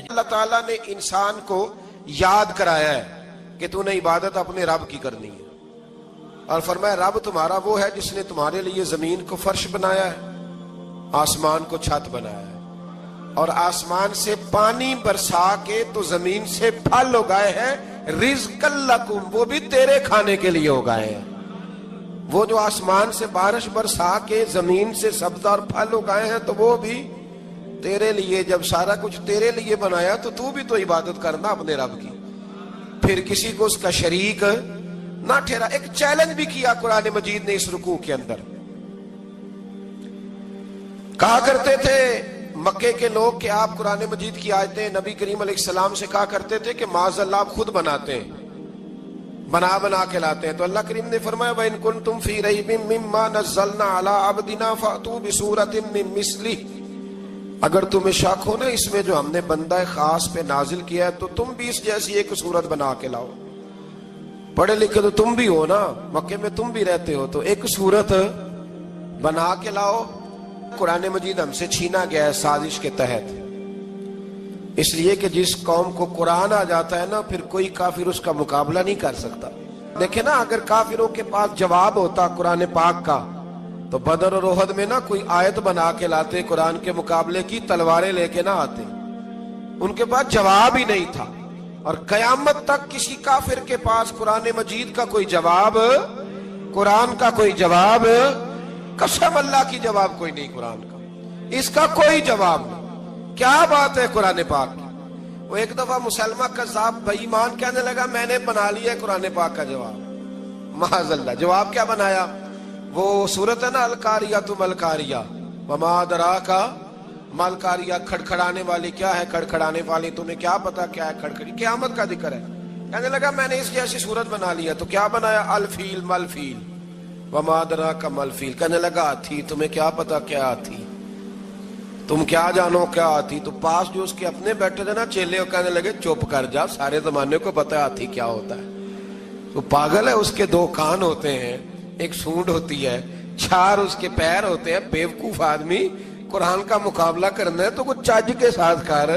اللہ تعالیٰ نے انسان کو یاد کرایا ہے کہ تو نے عبادت اپنے رب کی کرنی ہے، اور فرمایا رب تمہارا وہ ہے جس نے تمہارے لیے زمین کو فرش بنایا ہے، آسمان کو چھت بنایا ہے، اور آسمان سے پانی برسا کے تو زمین سے پھل اگائے ہیں، رزق لکم، وہ بھی تیرے کھانے کے لیے اگائے ہیں۔ وہ جو آسمان سے بارش برسا کے زمین سے سبزہ اور پھل اگائے ہیں تو وہ بھی تیرے لیے۔ جب سارا کچھ تیرے لیے بنایا تو بھی تو عبادت کرنا اپنے رب کی، پھر کسی کو اس کا شریک نہ ٹھہرا۔ ایک چیلنج بھی کیا قرآن مجید نے اس رکوع کے اندر۔ کہا کرتے تھے مکے کے لوگ کہ آپ قرآن مجید کی آیتیں نبی کریم علیہ السلام سے کہا کرتے تھے کہ معاذ اللہ آپ خود بناتے ہیں، بنا کے لاتے ہیں۔ تو اللہ کریم نے فرمایا وَإِن كُنتُمْ فِي رَيْبٍ مِّمَّا نَزَّلْنَا عَلَىٰ عَبْدِنَا فَأْتُوا بِسُورَةٍ مِّن مِّثْلِهِ، اگر تمہیں شک ہو نا اس میں جو ہم نے بندہ خاص پہ نازل کیا ہے تو تم بھی اس جیسی ایک صورت بنا کے لاؤ۔ پڑھے لکھے تو تم بھی ہو نا، مکے میں تم بھی رہتے ہو، تو ایک صورت بنا کے لاؤ۔ قرآن مجید ہم سے چھینا گیا ہے سازش کے تحت، اس لیے کہ جس قوم کو قرآن آ جاتا ہے نا پھر کوئی کافر اس کا مقابلہ نہیں کر سکتا۔ دیکھیں نا اگر کافروں کے پاس جواب ہوتا قرآن پاک کا تو بدر اور احد میں نا کوئی آیت بنا کے لاتے، قرآن کے مقابلے کی تلواریں لے کے نہ آتے، ان کے پاس جواب ہی نہیں تھا۔ اور قیامت تک کسی کافر کے پاس قرآن مجید کا کوئی جواب، قرآن کا کوئی جواب، قسم اللہ کی جواب کوئی نہیں، قرآن کا اس کا کوئی جواب نہیں۔ کیا بات ہے قرآن پاک کی۔ وہ ایک دفعہ مسلمہ کذاب بے ایمان کہنے لگا میں نے بنا لیا ہے قرآن پاک کا جواب، معاذ اللہ۔ جواب کیا بنایا؟ وہ سورت ہے نا القاریۃ ما القاریۃ وما ادراک ما القاریۃ، کھڑکھڑانے والی کیا ہے، کھڑکھڑانے والی تمہیں کیا پتا کیا ہے کھڑکھڑی، قیامت کا ذکر ہے۔ کہنے لگا میں نے اس جیسی سورت بنا لیا، تو کیا بنایا؟ الفیل ملفیل وما ادراک ما الفیل۔ کہنے لگا ہاتھی، تمہیں کیا پتا کیا ہاتھی، تم کیا جانو کیا ہاتھی۔ تو پاس جو اس کے اپنے بیٹھے تھے نا چیلے، وہ کہنے لگے چپ کر جا، سارے زمانے کو پتا ہے ہاتھی کیا ہوتا ہے۔ تو پاگل ہے، اس کے دو کان ہوتے ہیں، ایک سونڈ ہوتی ہے، چار اس کے پیر ہوتے ہیں۔ بیوقوف آدمی قرآن کا مقابلہ کرنا ہے تو کچھ چج کے ساتھ کر،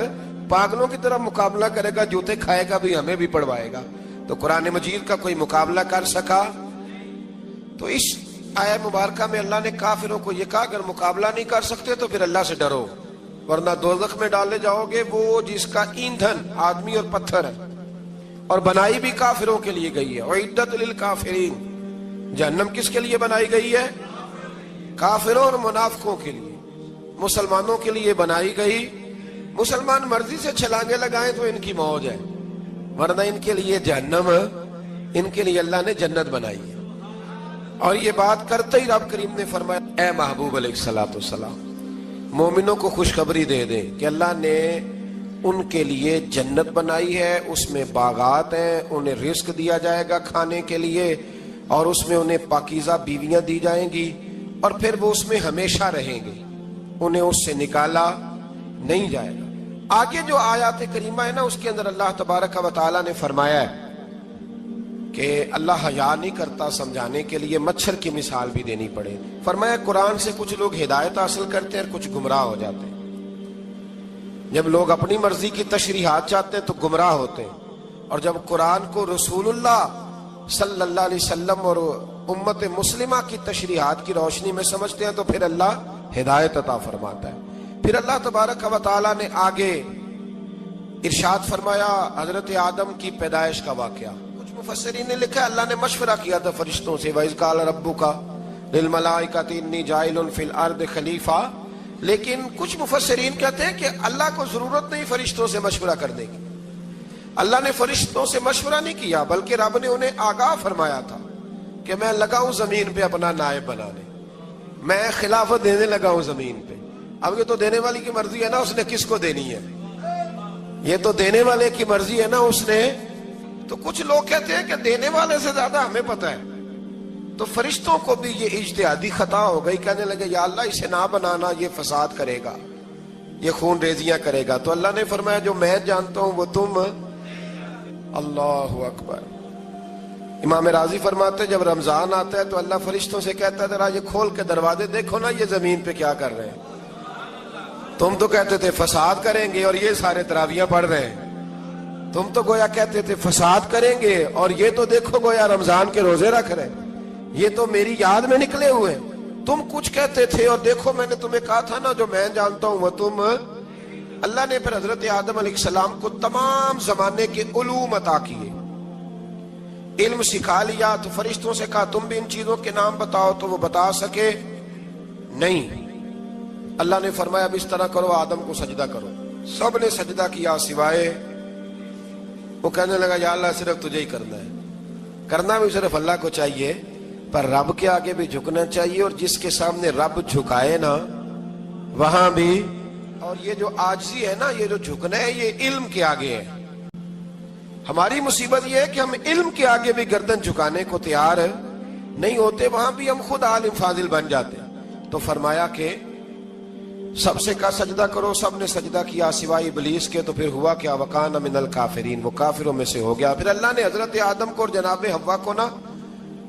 پاگلوں کی طرح مقابلہ کرے گا، جوتے کھائے گا بھی، ہمیں بھی پڑھوائے گا۔ تو قرآن مجید کا کوئی مقابلہ کر سکا؟ تو اس آیہ مبارکہ میں اللہ نے کافروں کو یہ کہا اگر مقابلہ نہیں کر سکتے تو پھر اللہ سے ڈرو، ورنہ دوزخ میں ڈالے جاؤ گے، وہ جس کا ایندھن آدمی اور پتھر ہے، اور بنائی بھی کافروں کے لیے گئی ہے۔ اعدت للکافرین، جہنم کس کے لیے بنائی گئی ہے؟ کافروں اور منافقوں کے لیے۔ مسلمانوں کے لیے بنائی گئی، مسلمان مرضی سے چھلانگے لگائیں تو ان کی موج ہے، ورنہ ان کے لیے جہنم، ان کے لیے اللہ نے جنت بنائی ہے۔ اور یہ بات کرتے ہی رب کریم نے فرمایا اے محبوب علیہ السلام مومنوں کو خوشخبری دے دیں کہ اللہ نے ان کے لیے جنت بنائی ہے، اس میں باغات ہیں، انہیں رزق دیا جائے گا کھانے کے لیے، اور اس میں انہیں پاکیزہ بیویاں دی جائیں گی، اور پھر وہ اس میں ہمیشہ رہیں گے، انہیں اس سے نکالا نہیں جائے گا۔ آگے جو آیات کریمہ ہے نا اس کے اندر اللہ تبارک و تعالیٰ نے فرمایا ہے کہ اللہ حیا نہیں کرتا سمجھانے کے لیے، مچھر کی مثال بھی دینی پڑے۔ فرمایا قرآن سے کچھ لوگ ہدایت حاصل کرتے ہیں اور کچھ گمراہ ہو جاتے ہیں۔ جب لوگ اپنی مرضی کی تشریحات چاہتے ہیں تو گمراہ ہوتے ہیں، اور جب قرآن کو رسول اللہ صلی اللہ علیہ وسلم اور امت مسلمہ کی تشریحات کی روشنی میں سمجھتے ہیں تو پھر اللہ ہدایت عطا فرماتا ہے۔ پھر اللہ تبارک و تعالیٰ نے آگے ارشاد فرمایا حضرت آدم کی پیدائش کا واقعہ۔ مفسرین نے لکھا اللہ نے مشورہ کیا تھا فرشتوں سے، وَإِذْ قَالَ رَبُّكَ لِلْمَلَائِكَةِ إِنِّي جَاعِلٌ فِي الْأَرْضِ خَلِيفَةً، لیکن کچھ مفسرین کہتے ہیں کہ اللہ کو ضرورت نہیں فرشتوں سے مشورہ کرنے کی، اللہ نے فرشتوں سے مشورہ نہیں کیا، بلکہ رب نے انہیں آگاہ فرمایا تھا کہ میں لگا ہوں زمین پہ اپنا نائب بنانے، میں خلافت دینے لگا ہوں زمین پہ۔ اب یہ تو دینے والی کی مرضی ہے نا اس نے کس کو دینی ہے، یہ تو دینے والے کی مرضی ہے نا اس نے۔ تو کچھ لوگ کہتے ہیں کہ دینے والے سے زیادہ ہمیں پتہ ہے، تو فرشتوں کو بھی یہ اجتہادی خطا ہو گئی، کہنے لگے یا اللہ اسے نہ بنانا، یہ فساد کرے گا، یہ خون ریزیاں کرے گا۔ تو اللہ نے فرمایا جو میں جانتا ہوں وہ تم، اللہ اکبر۔ امام راضی فرماتے جب رمضان آتا ہے تو اللہ فرشتوں سے کہتا ہے ذرا یہ کھول کے دروازے دیکھو نا یہ زمین پہ کیا کر رہے ہیں، تم تو کہتے تھے فساد کریں گے اور یہ سارے تراویحاں پڑھ رہے ہیں. تم تو گویا کہتے تھے فساد کریں گے اور یہ تو دیکھو گویا رمضان کے روزے رکھ رہے ہیں. یہ تو میری یاد میں نکلے ہوئے ہیں. تم کچھ کہتے تھے اور دیکھو میں نے تمہیں کہا تھا نا جو میں جانتا ہوں وہ تم. اللہ نے پھر حضرت آدم علیہ السلام کو تمام زمانے کے علوم عطا کیے, علم سکھا لیا. تو فرشتوں سے کہا تم بھی ان چیزوں کے نام بتاؤ, تو وہ بتا سکے نہیں. اللہ نے فرمایا اب اس طرح کرو, آدم کو سجدہ کرو. سب نے سجدہ کیا سوائے. وہ کہنے لگا یا اللہ صرف تجھے ہی کرنا ہے. کرنا بھی صرف اللہ کو چاہیے, پر رب کے آگے بھی جھکنا چاہیے, اور جس کے سامنے رب جھکائے نا وہاں بھی. اور یہ جو عاجزی ہے نا, یہ جو جھکنا ہے, یہ علم کے آگے ہے. ہماری مصیبت یہ ہے کہ ہم علم کے آگے بھی گردن جھکانے کو تیار نہیں ہوتے, وہاں بھی ہم خود عالم فاضل بن جاتے. تو فرمایا کہ سب سے کہا سجدہ کرو, سب نے سجدہ کیا سوائے ابلیس کے. تو پھر ہوا کیا, وکان من الکافرین, وہ کافروں میں سے ہو گیا. پھر اللہ نے حضرت آدم کو اور جناب حوا کو نا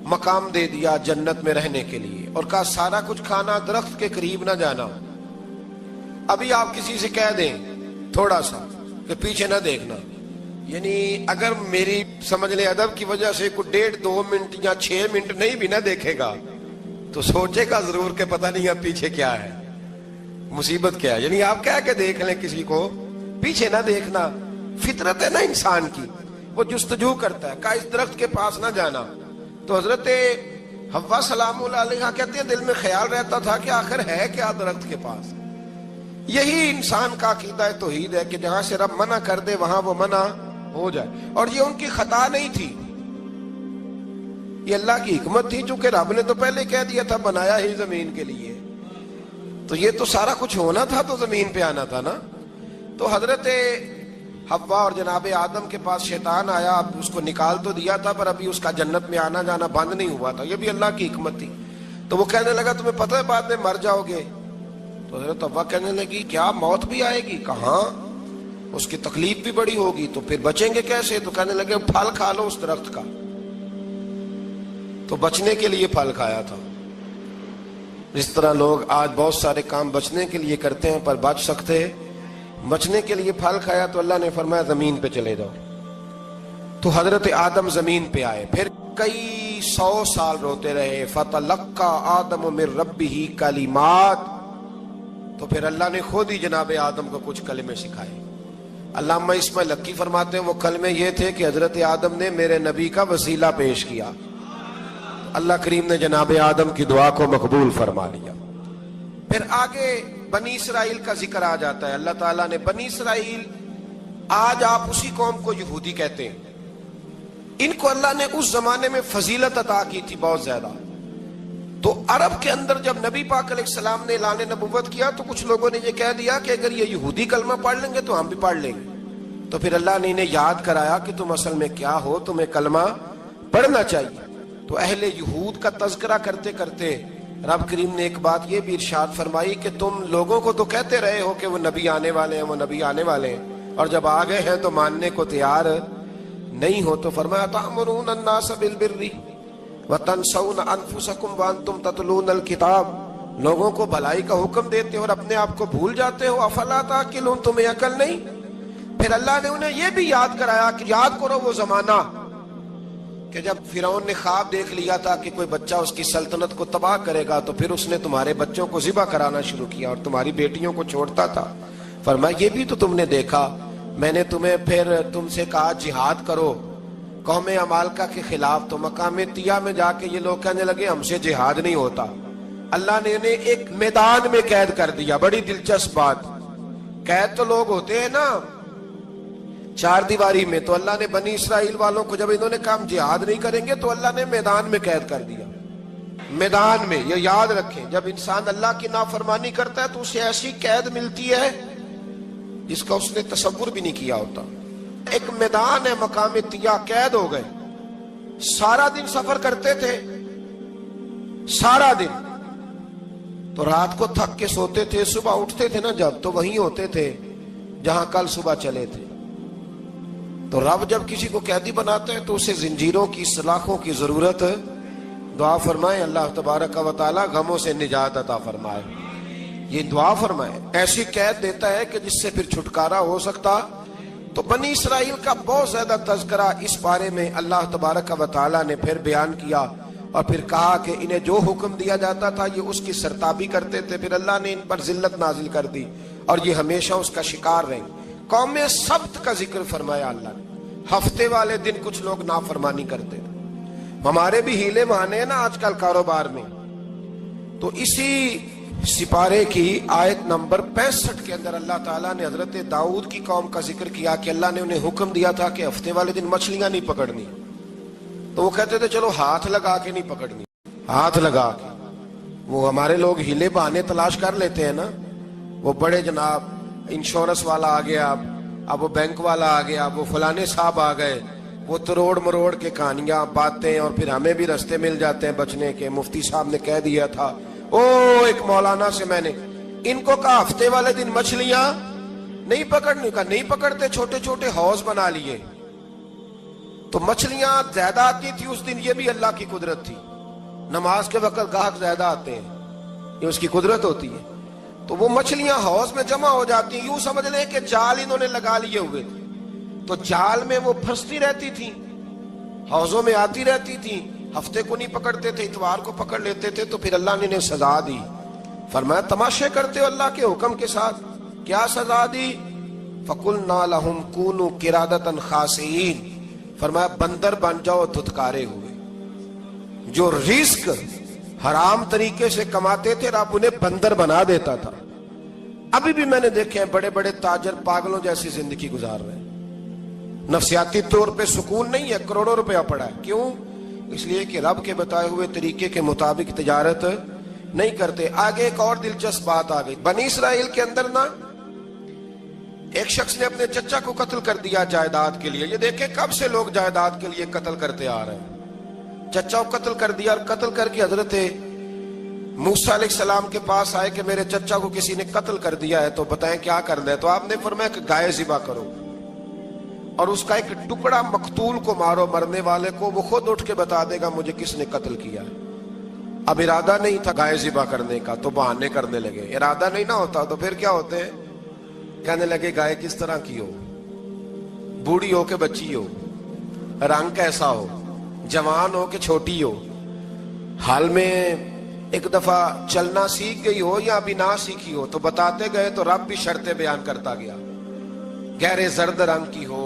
مقام دے دیا جنت میں رہنے کے لیے, اور کہا سارا کچھ کھانا, درخت کے قریب نہ جانا. ابھی آپ کسی سے کہہ دیں تھوڑا سا کہ پیچھے نہ دیکھنا, یعنی اگر میری سمجھ لیں ادب کی وجہ سے کوئی 1.5-2 منٹ یا 6 منٹ نہیں بھی نہ دیکھے گا تو سوچے گا ضرور کہ پتہ نہیں اب پیچھے کیا ہے, مصیبت کیا ہے. یعنی آپ کہہ کے دیکھ لیں کسی کو, پیچھے نہ دیکھنا. فطرت ہے نا انسان کی, وہ جستجو کرتا ہے. کہا اس درخت کے پاس نہ جانا. تو حضرت حوا سلام اللہ علیہا کہتے ہیں دل میں خیال رہتا تھا کہ آخر ہے کیا درخت کے پاس. یہی انسان کا عقیدہ توحید ہے کہ جہاں سے رب منع کر دے وہاں وہ منع ہو جائے. اور یہ ان کی خطا نہیں تھی, یہ اللہ کی حکمت تھی, چونکہ رب نے تو پہلے کہہ دیا تھا بنایا ہی زمین کے لیے, تو یہ تو سارا کچھ ہونا تھا تو زمین پہ آنا تھا نا. تو حضرت حوا اور جناب آدم کے پاس شیطان آیا, اب اس کو نکال تو دیا تھا پر ابھی اس کا جنت میں آنا جانا بند نہیں ہوا تھا. یہ بھی اللہ کی حکمت تھی. تو وہ کہنے لگا تمہیں پتہ ہے بعد میں مر جاؤ گے. تو حضرت حوا کہنے لگی کیا موت بھی آئے گی؟ کہاں, اس کی تکلیف بھی بڑی ہوگی, تو پھر بچیں گے کیسے؟ تو کہنے لگے پھل کھا لو اس درخت کا. تو بچنے کے لیے پھل کھایا تھا. اس طرح لوگ آج بہت سارے کام بچنے کے لیے کرتے ہیں پر بچ سکتے, بچنے کے لیے پھل کھایا. تو اللہ نے فرمایا زمین پہ چلے جاؤ. تو حضرت آدم زمین پہ آئے, پھر کئی 100 سال روتے رہے. فَتَلَقَّى آدَمُ مِن رَبِّهِ کلمات. تو پھر اللہ نے خود ہی جناب آدم کو کچھ کلمے سکھائے. علامہ اسماعیل حقی فرماتے ہیں وہ کلمے یہ تھے کہ حضرت آدم نے میرے نبی کا وسیلہ پیش کیا, اللہ کریم نے جناب آدم کی دعا کو مقبول فرما لیا. پھر آگے بنی اسرائیل کا ذکر آ جاتا ہے. اللہ تعالیٰ نے بنی اسرائیل, آج آپ اسی قوم کو یہودی کہتے ہیں, ان کو اللہ نے اس زمانے میں فضیلت عطا کی تھی بہت زیادہ. تو عرب کے اندر جب نبی پاک علیہ السلام نے اعلان نبوت کیا تو کچھ لوگوں نے یہ کہہ دیا کہ اگر یہ یہودی کلمہ پڑھ لیں گے تو ہم بھی پڑھ لیں گے. تو پھر اللہ نے انہیں یاد کرایا کہ تم اصل میں کیا ہو, تمہیں کلمہ پڑھنا چاہیے. تو اہل یہود کا تذکرہ کرتے کرتے رب کریم نے ایک بات یہ بھی ارشاد فرمائی کہ تم لوگوں کو تو کہتے رہے ہو کہ وہ نبی آنے والے ہیں, وہ نبی آنے والے ہیں, اور جب آ گئے ہیں تو ماننے کو تیار نہیں ہو. تو فرمایا تأمرون الناس بالبر وتنسون انفسکم وانتم تتلون الکتاب, لوگوں کو بھلائی کا حکم دیتے ہو اور اپنے آپ کو بھول جاتے ہو. افلا تعقلون, تمہیں عقل نہیں؟ پھر اللہ نے انہیں یہ بھی یاد کرایا کہ یاد کرو وہ زمانہ کہ جب فرعون نے خواب دیکھ لیا تھا کہ کوئی بچہ اس کی سلطنت کو تباہ کرے گا, تو پھر اس نے تمہارے بچوں کو ذبح کرانا شروع کیا اور تمہاری بیٹیوں کو چھوڑتا تھا. فرمایا یہ بھی تو تم نے دیکھا, میں نے تمہیں پھر تم سے کہا جہاد کرو قوم عمالقہ کے خلاف, تو مقام طیہ میں جا کے یہ لوگ کہنے لگے ہم سے جہاد نہیں ہوتا. اللہ نے انہیں ایک میدان میں قید کر دیا. بڑی دلچسپ بات, قید تو لوگ ہوتے ہیں نا 4 دیواری میں, تو اللہ نے بنی اسرائیل والوں کو جب انہوں نے کہا ہم جہاد نہیں کریں گے تو اللہ نے میدان میں قید کر دیا. میدان میں, یہ یاد رکھیں, جب انسان اللہ کی نافرمانی کرتا ہے تو اسے ایسی قید ملتی ہے جس کا اس نے تصور بھی نہیں کیا ہوتا. ایک میدان ہے مقام طیہ, قید ہو گئے, سارا دن سفر کرتے تھے, سارا دن. تو رات کو تھک کے سوتے تھے, صبح اٹھتے تھے نا جب, تو وہیں ہوتے تھے جہاں کل صبح چلے تھے. تو رب جب کسی کو قیدی بناتے ہیں تو اسے زنجیروں کی, سلاخوں کی ضرورت. دعا فرمائیں اللہ تبارک و تعالی غموں سے نجات عطا فرمائے. یہ دعا فرمائے، ایسی قید دیتا ہے کہ جس سے پھر چھٹکارا ہو سکتا۔ تو بنی اسرائیل کا بہت زیادہ تذکرہ اس بارے میں اللہ تبارک و تعالیٰ نے پھر بیان کیا، اور پھر کہا کہ انہیں جو حکم دیا جاتا تھا یہ اس کی سرتابی کرتے تھے، پھر اللہ نے ان پر ذلت نازل کر دی اور یہ ہمیشہ اس کا شکار رہیں۔ قوم سبت کا ذکر فرمایا اللہ نے، ہفتے والے دن کچھ لوگ نافرمانی کرتے تھے۔ ہمارے بھی ہیلے بہانے ہیں نا آج کل کاروبار میں، تو اسی سپارے کی آیت نمبر 65 کے اندر اللہ تعالیٰ نے حضرت داؤد کی قوم کا ذکر کیا کہ اللہ نے انہیں حکم دیا تھا کہ ہفتے والے دن مچھلیاں نہیں پکڑنی، تو وہ کہتے تھے چلو ہاتھ لگا کے نہیں پکڑنی، ہاتھ لگا کے۔ وہ ہمارے لوگ ہیلے بہانے تلاش کر لیتے ہیں نا، وہ بڑے جناب انشورنس والا آ گیا، اب وہ بینک والا آ گیا، وہ فلانے صاحب آ گئے، وہ تروڑ مروڑ کے کہانیاں باتیں، اور پھر ہمیں بھی رستے مل جاتے ہیں بچنے کے۔ مفتی صاحب نے کہہ دیا تھا، ایک مولانا سے میں نے ان کو کہا ہفتے والے دن مچھلیاں نہیں پکڑنے کا، نہیں پکڑتے، چھوٹے چھوٹے حوض بنا لیے، تو مچھلیاں زیادہ آتی تھی اس دن۔ یہ بھی اللہ کی قدرت تھی، نماز کے وقت گاہک زیادہ آتے ہیں، یہ اس کی قدرت ہوتی ہے۔ تو وہ مچھلیاں حوض میں جمع ہو جاتی ہیں، یوں سمجھ لیں کہ جال انہوں نے لگا لیے ہوئے تھے، تو جال میں وہ پھنستی رہتی تھی، حوضوں میں آتی رہتی تھی۔ ہفتے کو نہیں پکڑتے تھے، اتوار کو پکڑ لیتے تھے، تو پھر اللہ نے انہیں سزا دی۔ فرمایا تماشے کرتے ہو اللہ کے حکم کے ساتھ؟ کیا سزا دی؟ فَقُلْنَا لَهُمْ كُونُوا قِرَادَةً خَاسِئِينَ، فرمایا بندر بن جاؤ دھتکارے ہوئے۔ جو رزق حرام طریقے سے کماتے تھے رب انہیں بندر بنا دیتا تھا۔ ابھی بھی میں نے دیکھے ہیں بڑے بڑے تاجر پاگلوں جیسی زندگی گزار رہے ہیں، نفسیاتی طور پہ سکون نہیں ہے، کروڑوں روپیہ پڑا ہے۔ کیوں؟ اس لیے کہ رب کے بتائے ہوئے طریقے کے مطابق تجارت نہیں کرتے۔ آگے ایک اور دلچسپ بات آ گئی، بنی اسرائیل کے اندر نا ایک شخص نے اپنے چچا کو قتل کر دیا جائیداد کے لیے۔ یہ دیکھیں کب سے لوگ جائیداد کے لیے قتل کرتے آ رہے ہیں۔ چچا کو قتل کر دیا، اور قتل کر کے حضرت موسیٰ علیہ السلام کے پاس آئے کہ میرے چچا کو کسی نے قتل کر دیا ہے، تو بتائیں کیا کرنا ہے؟ تو آپ نے فرمایا کہ گائے ذبح کرو، اور اس کا ایک ٹکڑا مقتول کو مارو، مرنے والے کو، وہ خود اٹھ کے بتا دے گا مجھے کس نے قتل کیا۔ اب ارادہ نہیں تھا گائے ذبح کرنے کا تو بہانے کرنے لگے۔ ارادہ نہیں نہ ہوتا تو پھر کیا ہوتے ہیں؟ کہنے لگے گائے کس طرح کی ہو، بوڑھی ہو کہ بچی ہو، رنگ کیسا ہو، جوان ہو کہ چھوٹی ہو، حال میں ایک دفعہ چلنا سیکھ گئی ہو یا ابھی نہ سیکھی ہو، تو بتاتے گئے تو رب بھی شرطیں بیان کرتا گیا۔ گہرے زرد رنگ کی ہو،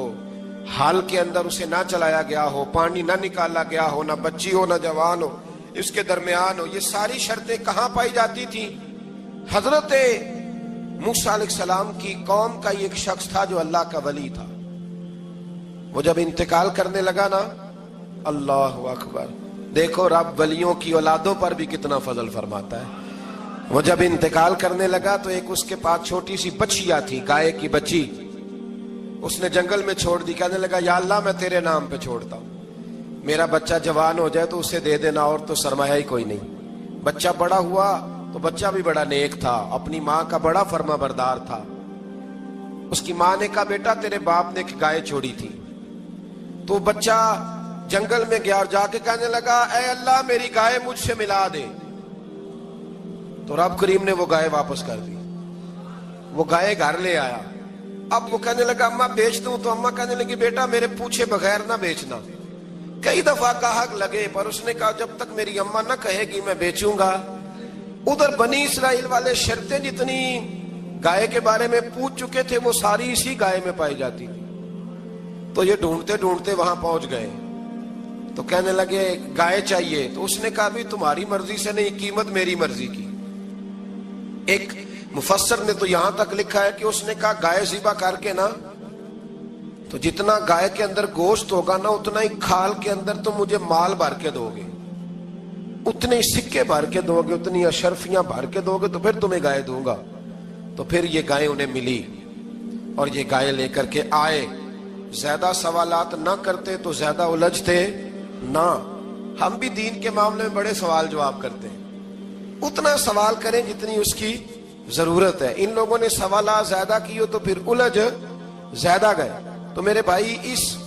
حال کے اندر اسے نہ چلایا گیا ہو، پانی نہ نکالا گیا ہو، نہ بچی ہو نہ جوان ہو، اس کے درمیان ہو۔ یہ ساری شرطیں کہاں پائی جاتی تھی؟ حضرت موسیٰ علیہ السلام کی قوم کا ایک شخص تھا جو اللہ کا ولی تھا۔ وہ جب انتقال کرنے لگا نا، اللہ اکبر، دیکھو رب ولیوں کی اولادوں پر بھی کتنا فضل فرماتا ہے۔ وہ جب انتقال کرنے لگا تو ایک اس کے پاس چھوٹی سی بچیا تھی، گائے کی بچی، اس نے جنگل میں چھوڑ دی۔ کہنے لگا یا اللہ میں تیرے نام پہ چھوڑتا ہوں، میرا بچہ جوان ہو جائے تو اسے دے دینا، اور تو سرمایہ ہی کوئی نہیں۔ بچہ بڑا ہوا تو بچہ بھی بڑا نیک تھا، اپنی ماں کا بڑا فرما بردار تھا۔ اس کی ماں نے کہا بیٹا تیرے باپ نے ایک گائے چھوڑی تھی، تو بچہ جنگل میں گیا اور جا کے کہنے لگا اے اللہ میری گائے مجھ سے ملا دے، تو رب کریم نے وہ گائے واپس کر دی۔ وہ گائے گھر لے آیا، اب وہ کہنے لگا اماں بیچ دوں، تو اماں کہنے لگی بیٹا میرے پوچھے بغیر نہ بیچنا۔ کئی دفعہ گاہک لگے پر اس نے کہا جب تک میری اماں نہ کہے گی میں بیچوں گا۔ ادھر بنی اسرائیل والے شرطیں جتنی گائے کے بارے میں پوچھ چکے تھے وہ ساری اسی گائے میں پائی جاتی تھی، تو یہ ڈھونڈتے ڈھونڈتے وہاں پہنچ گئے، تو کہنے لگے گائے چاہیے، تو اس نے کہا بھی تمہاری مرضی سے نہیں، قیمت میری مرضی کی۔ ایک مفسر نے تو یہاں تک لکھا ہے کہ اس نے کہا گائے ذبح کر کے نا، تو جتنا گائے کے اندر گوشت ہوگا نا اتنا ہی کھال کے اندر تو مجھے مال بھر کے دو گے، اتنے سکے بھر کے دو گے، اتنی اشرفیاں بھر کے دو گے تو پھر تمہیں گائے دوں گا۔ تو پھر یہ گائے انہیں ملی اور یہ گائے لے کر کے آئے۔ زیادہ سوالات نہ کرتے تو زیادہ الجھتے نہ۔ ہم بھی دین کے معاملے میں بڑے سوال جواب کرتے ہیں، اتنا سوال کریں جتنی اس کی ضرورت ہے۔ ان لوگوں نے سوالات زیادہ کیے تو پھر الجھ زیادہ گئے۔ تو میرے بھائی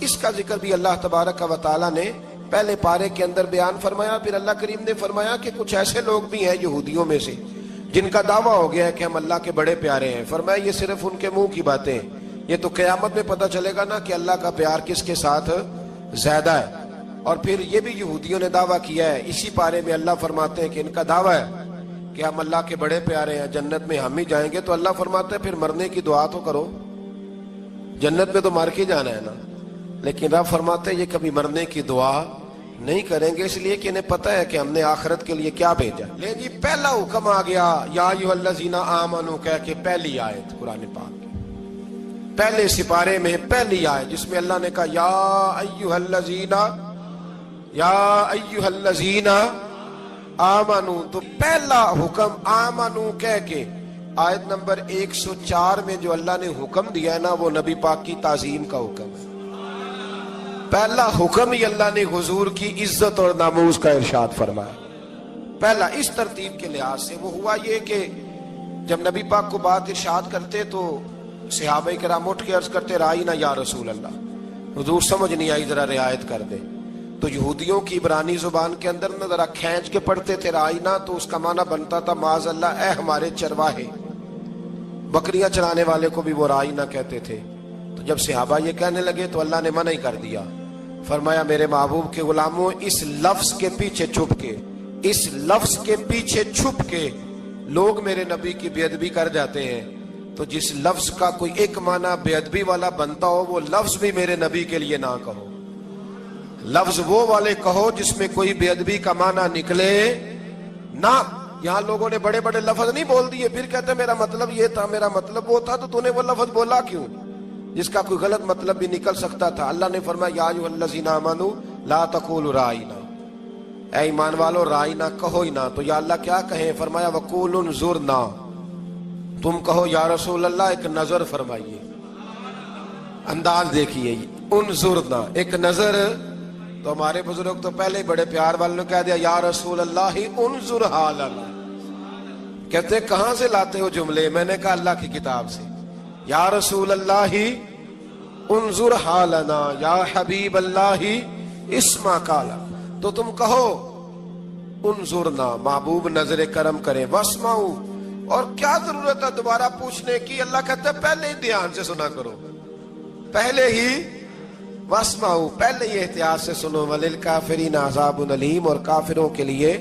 اس کا ذکر بھی اللہ تبارک و تعالیٰ نے پہلے پارے کے اندر بیان فرمایا۔ پھر اللہ کریم نے فرمایا کہ کچھ ایسے لوگ بھی ہیں یہودیوں میں سے جن کا دعویٰ ہو گیا ہے کہ ہم اللہ کے بڑے پیارے ہیں، فرمایا یہ صرف ان کے منہ کی باتیں، یہ تو قیامت میں پتہ چلے گا نا کہ اللہ کا پیار کس کے ساتھ زیادہ ہے۔ اور پھر یہ بھی یہودیوں نے دعویٰ کیا ہے، اسی پارے میں اللہ فرماتے ہیں کہ ان کا دعویٰ ہے کہ ہم اللہ کے بڑے پیارے ہیں، جنت میں ہم ہی جائیں گے، تو اللہ فرماتا ہے پھر مرنے کی دعا تو کرو، جنت میں تو مر کے جانا ہے نا۔ لیکن رب فرماتے ہیں یہ کبھی مرنے کی دعا نہیں کریں گے، اس لیے کہ انہیں پتہ ہے کہ ہم نے آخرت کے لیے کیا بھیجا۔ لے جی پہلا حکم آ گیا، یا ایھا الذین آمنوا کہہ کے پہلی آیت قرآن پاک کی، پہلے سپارے میں پہلی آیت جس میں اللہ نے کہا یا ایھا الذین آمنوا، تو پہلا حکم آمنوا کہہ کے آیت نمبر 104 میں جو اللہ نے حکم دیا ہے نا، وہ نبی پاک کی تعظیم کا حکم ہے۔ پہلا حکم ہی اللہ نے حضور کی عزت اور ناموز کا ارشاد فرمایا۔ پہلا اس ترتیب کے لحاظ سے وہ ہوا یہ کہ جب نبی پاک کو بات ارشاد کرتے تو صحابہ کرام اٹھ کے عرض کرتے رائینا یا رسول اللہ، حضور سمجھ نہیں آئی ذرا رعایت کر دے۔ تو یہودیوں کی عبرانی زبان کے اندر نہ ذرا کھینچ کے پڑھتے تھے رائینا، تو اس کا معنی بنتا تھا معاذ اللہ اے ہمارے چرواہے، بکریاں چرانے والے کو بھی وہ رائینا کہتے تھے۔ تو جب صحابہ یہ کہنے لگے تو اللہ نے منع ہی کر دیا، فرمایا میرے محبوب کے غلاموں، اس لفظ کے پیچھے چھپ کے، اس لفظ کے پیچھے چھپ کے لوگ میرے نبی کی بے ادبی کر جاتے ہیں، تو جس لفظ کا کوئی ایک معنی بے ادبی والا بنتا ہو وہ لفظ بھی میرے نبی کے لیے نہ کہو، لفظ وہ والے کہو جس میں کوئی بے ادبی کا معنی نکلے نہ۔ یہاں لوگوں نے بڑے بڑے لفظ نہیں بول دیے، پھر کہتے میرا مطلب یہ تھا، میرا مطلب وہ تھا، تو تو نے وہ لفظ بولا کیوں جس کا کوئی غلط مطلب بھی نکل سکتا تھا۔ اللہ نے فرمایا یا ایھا الذین آمنوا لا تقولوا رائینا، اے ایمان والو رائینا کہو ہی نہ۔ تو یا اللہ کیا کہیں؟ فرمایا وقولوا انظرنا، تم کہو یا رسول اللہ ایک نظر فرمائیے، انداز دیکھیے، انظرنا ایک نظر۔ تو ہمارے بزرگ تو پہلے بڑے پیار والوں نے کہہ دیا یا رسول اللہ انظر حالنا، کہتے کہاں سے لاتے ہو جملے؟ میں نے کہا اللہ کی کتاب سے، یا رسول اللہ انظر حالنا یا حبیب اللہ اسمع قالا، تو تم کہو انظرنا، محبوب نظر کرم کرے، واسمعوا، اور کیا ضرورت ہے دوبارہ پوچھنے کی؟ اللہ کہتا ہے پہلے ہی دھیان سے سنا کرو، پہلے ہی واسمعوا، پہلے ہی احتیاط سے سنو، وللکافرین عذاب علیم، اور کافروں کے لیے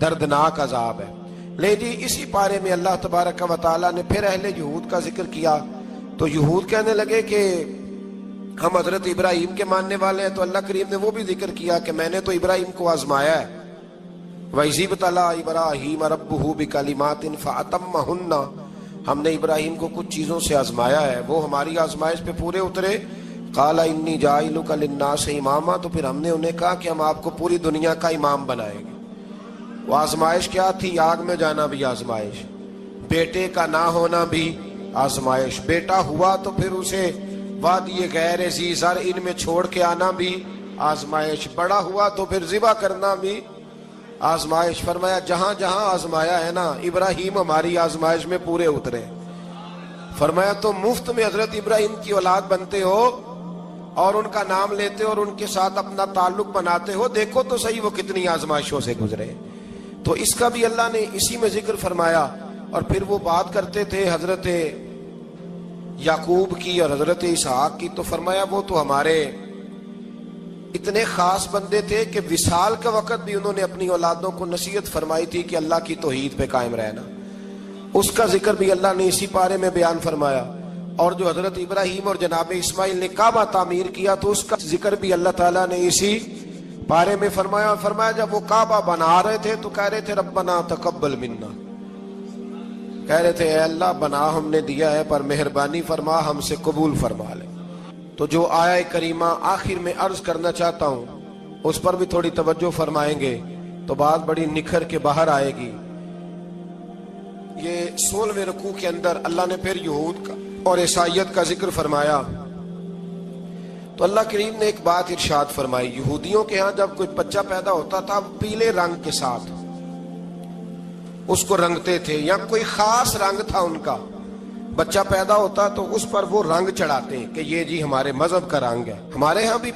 دردناک عذاب ہے۔ لے جی اسی پارے میں اللہ تبارک و تعالیٰ نے پھر اہل یہود کا ذکر کیا، تو یہود کہنے لگے کہ ہم حضرت ابراہیم کے ماننے والے ہیں، تو اللہ کریم نے وہ بھی ذکر کیا کہ میں نے تو ابراہیم کو آزمایا ہے، وَإِذِ ابْتَلَىٰ إِبْرَاهِيمَ رَبُّهُ بِكَلِمَاتٍ فَأَتَمَّهُنَّ، ہم نے ابراہیم کو کچھ چیزوں سے آزمایا ہے، وہ ہماری آزمائش پہ پورے اترے۔ قَالَ إِنِّي جَاعِلُكَ لِلنَّاسِ إِمَامًا، تو پھر ہم نے انہیں کہا کہ ہم آپ کو پوری دنیا کا امام بنائیں گے۔ وہ آزمائش کیا تھی؟ آگ میں جانا بھی آزمائش، بیٹے کا نہ ہونا بھی آزمائش، بیٹا ہوا تو پھر اسے وادی غیر ذی زرع میں چھوڑ کے آنا بھی آزمائش، بڑا ہوا تو پھر ذبح کرنا بھی آزمائش۔ فرمایا جہاں جہاں آزمایا ہے نا، ابراہیم ہماری آزمائش میں پورے اترے۔ فرمایا تو مفت میں حضرت ابراہیم کی اولاد بنتے ہو اور ان کا نام لیتے اور ان کے ساتھ اپنا تعلق بناتے ہو، دیکھو تو صحیح وہ کتنی آزمائشوں سے گزرے۔ تو اس کا بھی اللہ نے اسی میں ذکر فرمایا۔ اور پھر وہ بات کرتے تھے حضرت یعقوب کی اور حضرت اسحاق کی، تو فرمایا وہ تو ہمارے اتنے خاص بندے تھے کہ وصال کا وقت بھی انہوں نے اپنی اولادوں کو نصیحت فرمائی تھی کہ اللہ کی توحید پہ قائم رہنا، اس کا ذکر بھی اللہ نے اسی پارے میں بیان فرمایا۔ اور جو حضرت ابراہیم اور جناب اسماعیل نے کعبہ تعمیر کیا تو اس کا ذکر بھی اللہ تعالیٰ نے اسی پارے میں فرمایا۔ فرمایا جب وہ کعبہ بنا رہے تھے تو کہہ رہے تھے ربنا تقبل منا، کہہ رہے تھے اے اللہ بنا ہم نے دیا ہے پر مہربانی فرما ہم سے قبول فرما لے۔ تو جو آیہ کریمہ آخر میں عرض کرنا چاہتا ہوں اس پر بھی تھوڑی توجہ فرمائیں گے تو بات بڑی نکھر کے باہر آئے گی۔ یہ 16ویں رکوع کے اندر اللہ نے پھر یہود کا اور عیسائیت کا ذکر فرمایا تو اللہ کریم نے ایک بات ارشاد فرمائی۔ یہودیوں کے ہاں جب کوئی بچہ پیدا ہوتا تھا پیلے رنگ کے ساتھ اس کو رنگتے تھے، یا کوئی خاص رنگ تھا ان کا، بچہ پیدا ہوتا تو اس پر وہ رنگ چڑھاتے کہ یہ جی ہمارے مذہب کا رنگ ہے۔ ہمارے ہاں بھی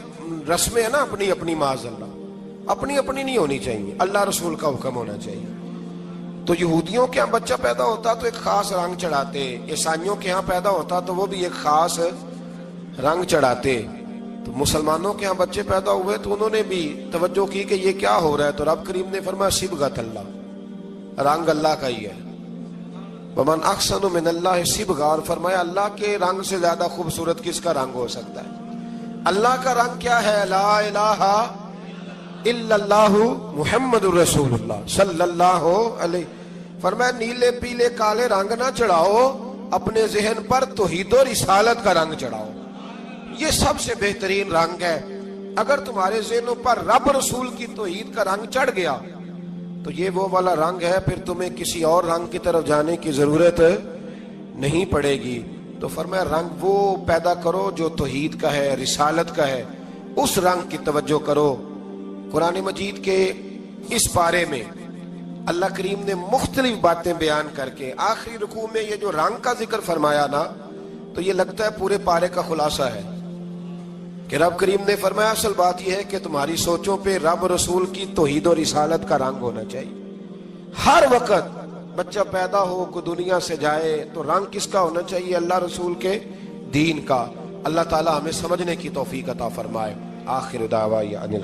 رسمیں ہیں نا اپنی اپنی، معاذ اللہ اپنی اپنی نہیں ہونی چاہیے، اللہ رسول کا حکم ہونا چاہیے۔ تو یہودیوں کے ہاں بچہ پیدا ہوتا تو ایک خاص رنگ چڑھاتے، عیسائیوں کے ہاں پیدا ہوتا تو وہ بھی ایک خاص رنگ چڑھاتے، تو مسلمانوں کے ہاں بچے پیدا ہوئے تو انہوں نے بھی توجہ کی کہ یہ کیا ہو رہا ہے، تو رب کریم نے فرمایا صبغۃ اللہ، رنگ اللہ کا ہی ہے، ومن احسن من اللہ صبغہ، اور فرمایا اللہ کے رنگ سے زیادہ خوبصورت کس کا رنگ ہو سکتا ہے؟ اللہ کا رنگ کیا ہے؟ لا الہ الا اللہ محمد الرسول اللہ صلی اللہ علیہ، فرمایا نیلے پیلے کالے رنگ نہ چڑھاؤ، اپنے ذہن پر توحید و رسالت کا رنگ چڑھاؤ، یہ سب سے بہترین رنگ ہے۔ اگر تمہارے ذہنوں پر رب رسول کی توحید کا رنگ چڑھ گیا تو یہ وہ والا رنگ ہے، پھر تمہیں کسی اور رنگ کی طرف جانے کی ضرورت نہیں پڑے گی۔ تو فرمایا رنگ وہ پیدا کرو جو توحید کا ہے، رسالت کا ہے، اس رنگ کی توجہ کرو۔ قرآن مجید کے اس پارے میں اللہ کریم نے مختلف باتیں بیان کر کے آخری رکوع میں یہ جو رنگ کا ذکر فرمایا نا، تو یہ لگتا ہے پورے پارے کا خلاصہ ہے کہ رب کریم نے فرمایا اصل بات یہ ہے کہ تمہاری سوچوں پہ رب رسول کی توحید و رسالت کا رنگ ہونا چاہیے۔ ہر وقت بچہ پیدا ہو، کوئی دنیا سے جائے تو رنگ کس کا ہونا چاہیے؟ اللہ رسول کے دین کا۔ اللہ تعالی ہمیں سمجھنے کی توفیق عطا فرمائے۔ آخر دعوانا